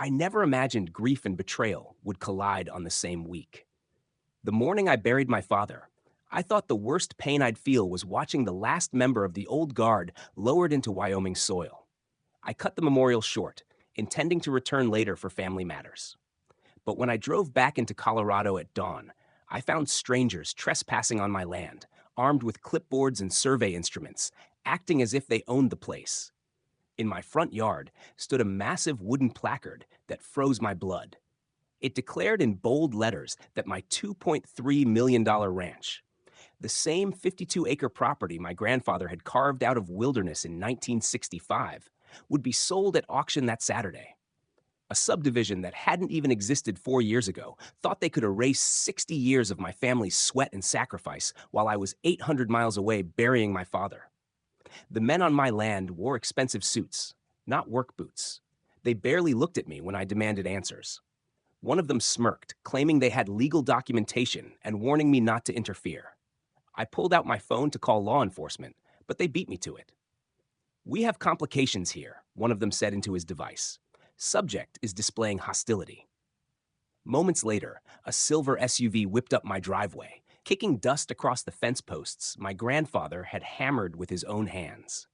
I never imagined grief and betrayal would collide on the same week. The morning I buried my father, I thought the worst pain I'd feel was watching the last member of the old guard lowered into Wyoming soil. I cut the memorial short, intending to return later for family matters. But when I drove back into Colorado at dawn, I found strangers trespassing on my land, armed with clipboards and survey instruments, acting as if they owned the place. In my front yard stood a massive wooden placard that froze my blood. It declared in bold letters that my $2.3 million ranch, the same 52-acre property my grandfather had carved out of wilderness in 1965, would be sold at auction that Saturday. A subdivision that hadn't even existed 4 years ago thought they could erase 60 years of my family's sweat and sacrifice while I was 800 miles away burying my father. The men on my land wore expensive suits, not work boots. They barely looked at me when I demanded answers. One of them smirked, claiming they had legal documentation and warning me not to interfere. I pulled out my phone to call law enforcement, but they beat me to it. "We have complications here," one of them said into his device. "Subject is displaying hostility." Moments later, a silver SUV whipped up my driveway, kicking dust across the fence posts my grandfather had hammered with his own hands.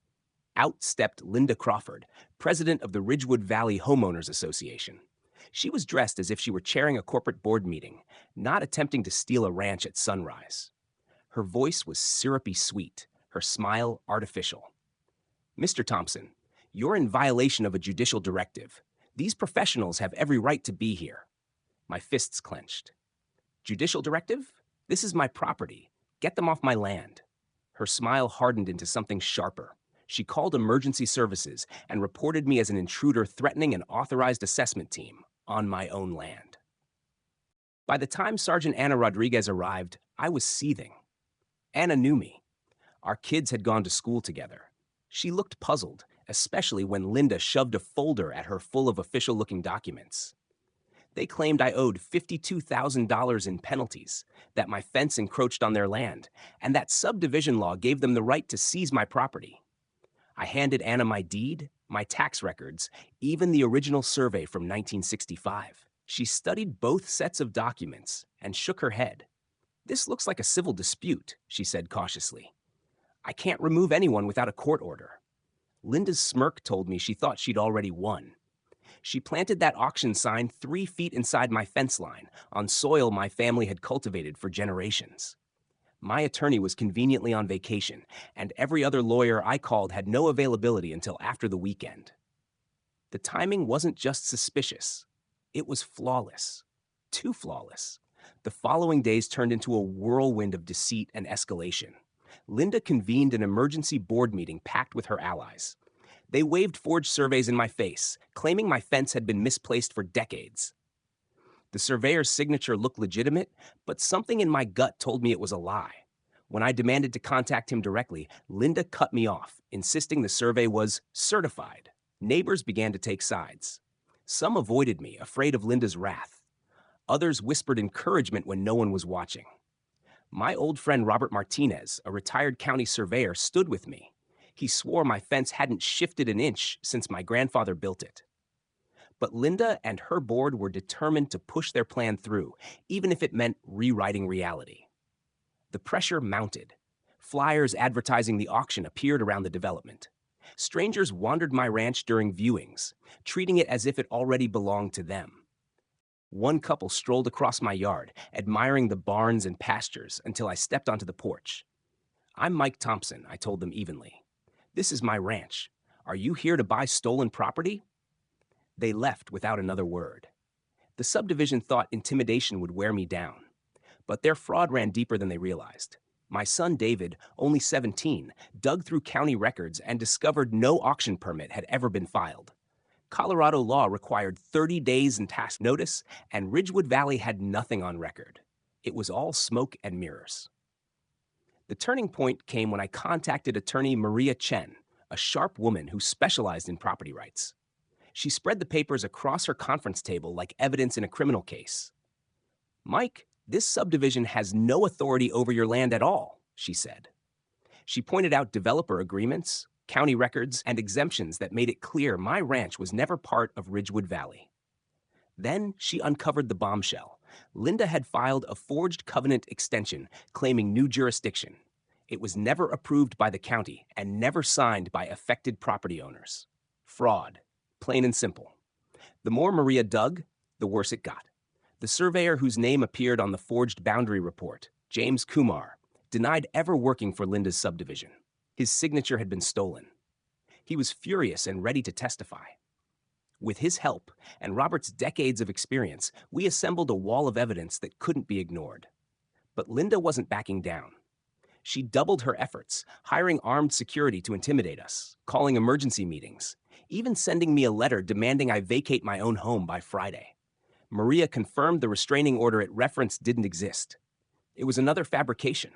Out stepped Linda Crawford, president of the Ridgewood Valley Homeowners Association. She was dressed as if she were chairing a corporate board meeting, not attempting to steal a ranch at sunrise. Her voice was syrupy sweet, her smile artificial. "Mr. Thompson, you're in violation of a judicial directive. These professionals have every right to be here." My fists clenched. "Judicial directive? This is my property. Get them off my land." Her smile hardened into something sharper. She called emergency services and reported me as an intruder threatening an authorized assessment team on my own land. By the time Sergeant Anna Rodriguez arrived, I was seething. Anna knew me. Our kids had gone to school together. She looked puzzled, especially when Linda shoved a folder at her full of official-looking documents. They claimed I owed $52,000 in penalties, that my fence encroached on their land, and that subdivision law gave them the right to seize my property. I handed Anna my deed, my tax records, even the original survey from 1965. She studied both sets of documents and shook her head. "This looks like a civil dispute," she said cautiously. "I can't remove anyone without a court order." Linda's smirk told me she thought she'd already won. She planted that auction sign 3 feet inside my fence line, on soil my family had cultivated for generations. My attorney was conveniently on vacation, and every other lawyer I called had no availability until after the weekend. The timing wasn't just suspicious. It was flawless. Too flawless. The following days turned into a whirlwind of deceit and escalation. Linda convened an emergency board meeting packed with her allies. They waved forged surveys in my face, claiming my fence had been misplaced for decades. The surveyor's signature looked legitimate, but something in my gut told me it was a lie. When I demanded to contact him directly, Linda cut me off, insisting the survey was certified. Neighbors began to take sides. Some avoided me, afraid of Linda's wrath. Others whispered encouragement when no one was watching. My old friend Robert Martinez, a retired county surveyor, stood with me. He swore my fence hadn't shifted an inch since my grandfather built it. But Linda and her board were determined to push their plan through, even if it meant rewriting reality. The pressure mounted. Flyers advertising the auction appeared around the development. Strangers wandered my ranch during viewings, treating it as if it already belonged to them. One couple strolled across my yard, admiring the barns and pastures until I stepped onto the porch. "I'm Mike Thompson," I told them evenly. "This is my ranch. Are you here to buy stolen property?" They left without another word. The subdivision thought intimidation would wear me down. But their fraud ran deeper than they realized. My son David, only 17, dug through county records and discovered no auction permit had ever been filed. Colorado law required 30 days in task notice, and Ridgewood Valley had nothing on record. It was all smoke and mirrors. The turning point came when I contacted attorney Maria Chen, a sharp woman who specialized in property rights. She spread the papers across her conference table like evidence in a criminal case. "Mike, this subdivision has no authority over your land at all," she said. She pointed out developer agreements, county records, and exemptions that made it clear my ranch was never part of Ridgewood Valley. Then she uncovered the bombshell. Linda had filed a forged covenant extension claiming new jurisdiction. It was never approved by the county and never signed by affected property owners. Fraud, plain and simple. The more Maria dug, the worse it got. The surveyor whose name appeared on the forged boundary report, James Kumar, denied ever working for Linda's subdivision. His signature had been stolen. He was furious and ready to testify. With his help and Robert's decades of experience, we assembled a wall of evidence that couldn't be ignored. But Linda wasn't backing down. She doubled her efforts, hiring armed security to intimidate us, calling emergency meetings, even sending me a letter demanding I vacate my own home by Friday. Maria confirmed the restraining order it referenced didn't exist. It was another fabrication.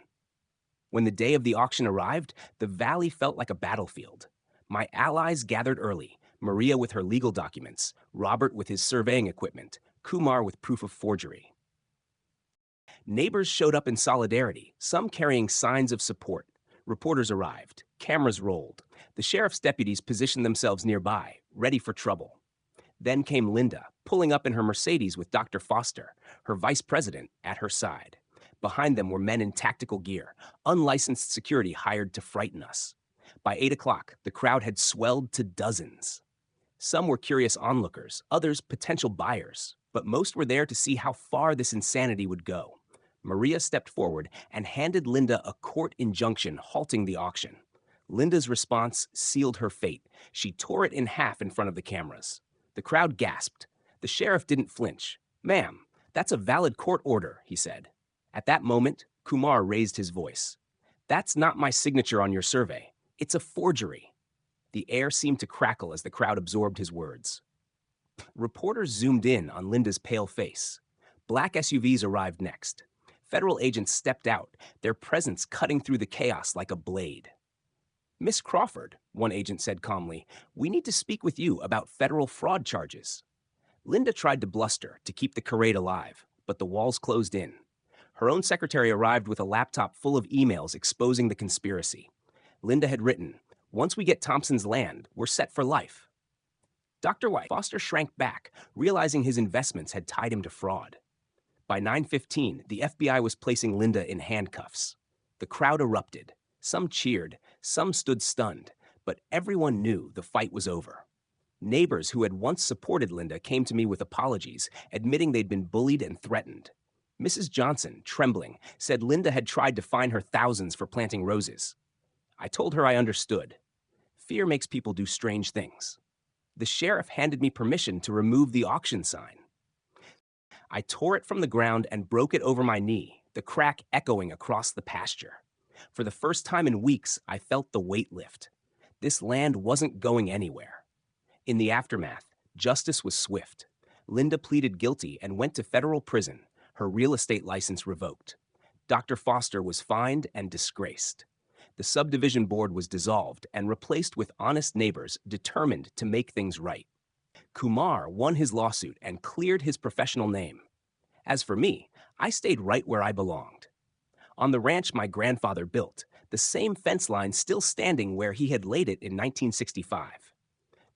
When the day of the auction arrived, the valley felt like a battlefield. My allies gathered early, Maria with her legal documents, Robert with his surveying equipment, Kumar with proof of forgery. Neighbors showed up in solidarity, some carrying signs of support. Reporters arrived, cameras rolled. The sheriff's deputies positioned themselves nearby, ready for trouble. Then came Linda, pulling up in her Mercedes with Dr. Foster, her vice president, at her side. Behind them were men in tactical gear, unlicensed security hired to frighten us. By 8 o'clock, the crowd had swelled to dozens. Some were curious onlookers, others potential buyers, but most were there to see how far this insanity would go. Maria stepped forward and handed Linda a court injunction halting the auction. Linda's response sealed her fate. She tore it in half in front of the cameras. The crowd gasped. The sheriff didn't flinch. "Ma'am, that's a valid court order," he said. At that moment, Kumar raised his voice. "That's not my signature on your survey. It's a forgery." The air seemed to crackle as the crowd absorbed his words. Reporters zoomed in on Linda's pale face. Black SUVs arrived next. Federal agents stepped out, their presence cutting through the chaos like a blade. "Miss Crawford," one agent said calmly, "we need to speak with you about federal fraud charges." Linda tried to bluster to keep the charade alive, but the walls closed in. Her own secretary arrived with a laptop full of emails exposing the conspiracy. Linda had written, "Once we get Thompson's land, we're set for life." Dr. White Foster shrank back, realizing his investments had tied him to fraud. By 9:15, the FBI was placing Linda in handcuffs. The crowd erupted. Some cheered, some stood stunned, but everyone knew the fight was over. Neighbors who had once supported Linda came to me with apologies, admitting they'd been bullied and threatened. Mrs. Johnson, trembling, said Linda had tried to fine her thousands for planting roses. I told her I understood. Fear makes people do strange things. The sheriff handed me permission to remove the auction sign. I tore it from the ground and broke it over my knee, the crack echoing across the pasture. For the first time in weeks, I felt the weight lift. This land wasn't going anywhere. In the aftermath, justice was swift. Linda pleaded guilty and went to federal prison, her real estate license revoked. Dr. Foster was fined and disgraced. The subdivision board was dissolved and replaced with honest neighbors determined to make things right. Kumar won his lawsuit and cleared his professional name. As for me, I stayed right where I belonged. On the ranch my grandfather built, the same fence line still standing where he had laid it in 1965.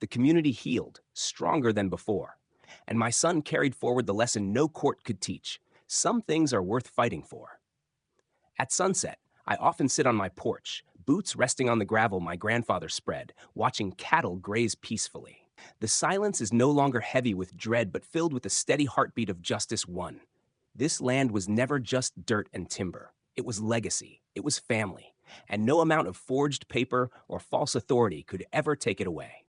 The community healed, stronger than before, and my son carried forward the lesson no court could teach. Some things are worth fighting for. At sunset, I often sit on my porch, boots resting on the gravel my grandfather spread, watching cattle graze peacefully. The silence is no longer heavy with dread, but filled with the steady heartbeat of justice won. This land was never just dirt and timber. It was legacy. It was family. And no amount of forged paper or false authority could ever take it away.